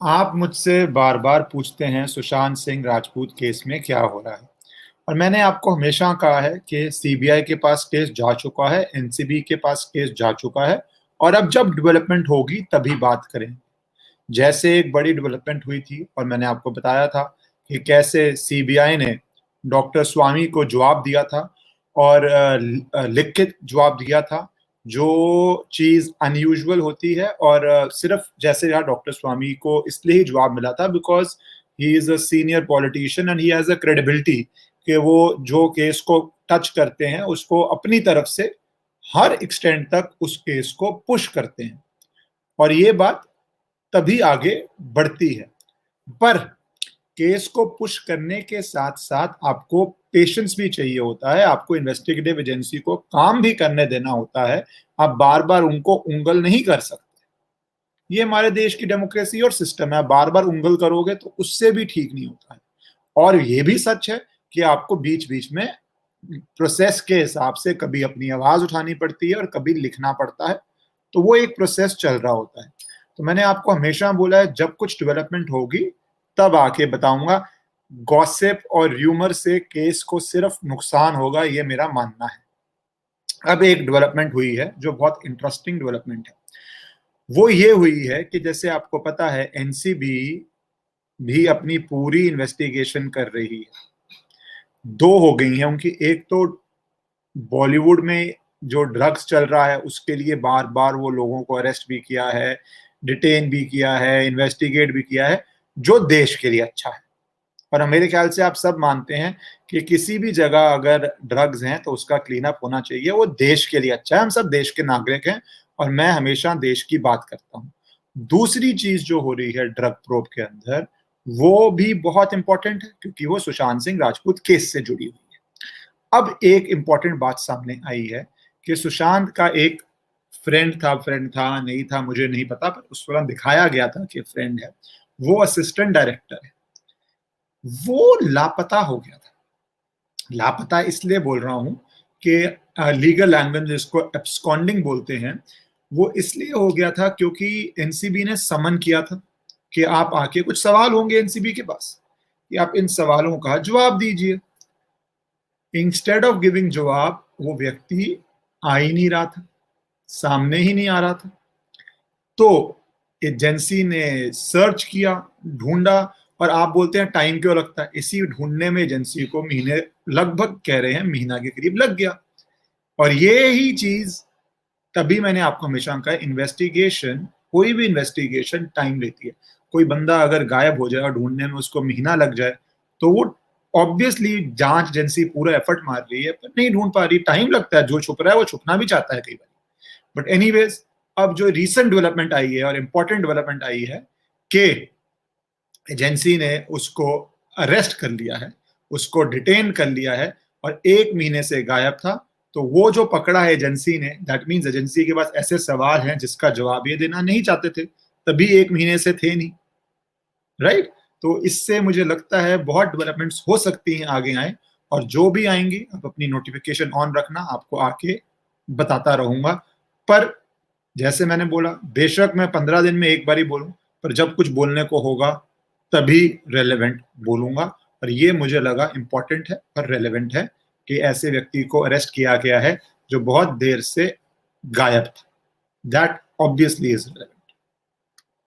आप मुझसे बार बार पूछते हैं सुशांत सिंह राजपूत केस में क्या हो रहा है। और मैंने आपको हमेशा कहा है कि सीबीआई के पास केस जा चुका है, एनसीबी के पास केस जा चुका है, और अब जब डेवलपमेंट होगी तभी बात करें। जैसे एक बड़ी डेवलपमेंट हुई थी और मैंने आपको बताया था कि कैसे सीबीआई ने डॉक्टर स्वामी को जवाब दिया था, और लिखित जवाब दिया था, जो चीज अनयूजुअल होती है। और सिर्फ जैसे यहाँ डॉक्टर स्वामी को इसलिए ही जवाब मिला था because he is a senior politician and he has a credibility कि वो जो केस को टच करते हैं उसको अपनी तरफ से हर एक्सटेंड तक उस केस को पुश करते हैं, और ये बात तभी आगे बढ़ती है। पर केस को पुश करने के साथ साथ आपको पेशेंस भी चाहिए होता है, आपको इन्वेस्टिगेटिव एजेंसी को काम भी करने देना होता है। आप बार बार उनको उंगल नहीं कर सकते। ये हमारे देश की डेमोक्रेसी और सिस्टम है। आप बार बार उंगल करोगे तो उससे भी ठीक नहीं होता है। और ये भी सच है कि आपको बीच बीच में प्रोसेस के हिसाब से कभी अपनी आवाज उठानी पड़ती है और कभी लिखना पड़ता है। तो वो एक प्रोसेस चल रहा होता है। तो मैंने आपको हमेशा बोला है जब कुछ डेवलपमेंट होगी तब आके बताऊंगा। गॉसिप और र्यूमर से केस को सिर्फ नुकसान होगा, ये मेरा मानना है। अब एक डेवलपमेंट हुई है जो बहुत इंटरेस्टिंग डेवलपमेंट है। वो ये हुई है कि जैसे आपको पता है एनसीबी भी अपनी पूरी इन्वेस्टिगेशन कर रही है। दो हो गई हैं उनकी। एक तो बॉलीवुड में जो ड्रग्स चल रहा है उसके लिए बार बार वो लोगों को अरेस्ट भी किया है, डिटेन भी किया है, इन्वेस्टिगेट भी किया है, जो देश के लिए अच्छा है। और मेरे ख्याल से आप सब मानते हैं कि किसी भी जगह अगर ड्रग्स हैं तो उसका क्लीन अप होना चाहिए, वो देश के लिए अच्छा है। हम सब देश के नागरिक हैं और मैं हमेशा देश की बात करता हूँ। दूसरी चीज जो हो रही है ड्रग प्रोब के अंदर, वो भी बहुत इंपॉर्टेंट है क्योंकि वो सुशांत सिंह राजपूत केस से जुड़ी हुई है। अब एक इंपॉर्टेंट बात सामने आई है कि सुशांत का एक फ्रेंड था नहीं था मुझे नहीं पता, पर उस दौरान दिखाया गया था कि फ्रेंड है, वो असिस्टेंट डायरेक्टर है, वो लापता हो गया था। लापता इसलिए बोल रहा हूं कि लीगल लैंग्वेज जिसको एब्सकॉन्डिंग बोलते हैं, वो इसलिए हो गया था क्योंकि एनसीबी ने समन किया था कि आप आके, कुछ सवाल होंगे एनसीबी के पास कि आप इन सवालों का जवाब दीजिए। इंस्टेड ऑफ गिविंग जवाब, वो व्यक्ति आ ही नहीं रहा था, सामने ही नहीं आ रहा था। तो एजेंसी ने सर्च किया, ढूंढा। और आप बोलते हैं टाइम क्यों लगता है, इसी ढूंढने में एजेंसी को महीने, लगभग कह रहे हैं महीना के करीब लग गया। और ये ही चीज, तभी मैंने आपको हमेशा कहा इन्वेस्टिगेशन, कोई भी इन्वेस्टिगेशन टाइम लेती है। कोई बंदा अगर गायब हो जाए और ढूंढने में उसको महीना लग जाए तो वो ऑब्वियसली जांच एजेंसी पूरा एफर्ट मार रही है पर नहीं ढूंढ पा रही, टाइम लगता है। जो छुप रहा है वो छुपना भी चाहता है कई बार। बट एनीवेज, अब जो रीसेंट डेवलपमेंट आई है और इंपॉर्टेंट डेवलपमेंट आई है कि एजेंसी ने उसको अरेस्ट कर लिया है, उसको डिटेन कर लिया है, और एक महीने से गायब था। तो वो जो पकड़ा है एजेंसी ने, दैट मीन्स एजेंसी के पास ऐसे सवाल हैं जिसका जवाब ये देना नहीं चाहते थे, तभी एक महीने से थे नहीं। राइट? तो इससे मुझे लगता है बहुत डेवलपमेंट्स हो सकती हैं आगे आए, और जो भी आएंगी आप अपनी नोटिफिकेशन ऑन रखना, आपको आके बताता रहूंगा। पर जैसे मैंने बोला, बेशक मैं 15 दिन में एक बार ही बोलूं, पर जब कुछ बोलने को होगा तभी रेलेवेंट बोलूंगा। और ये मुझे लगा इंपॉर्टेंट है और रेलेवेंट है कि ऐसे व्यक्ति को अरेस्ट किया गया है जो बहुत देर से गायब था। That obviously is relevant.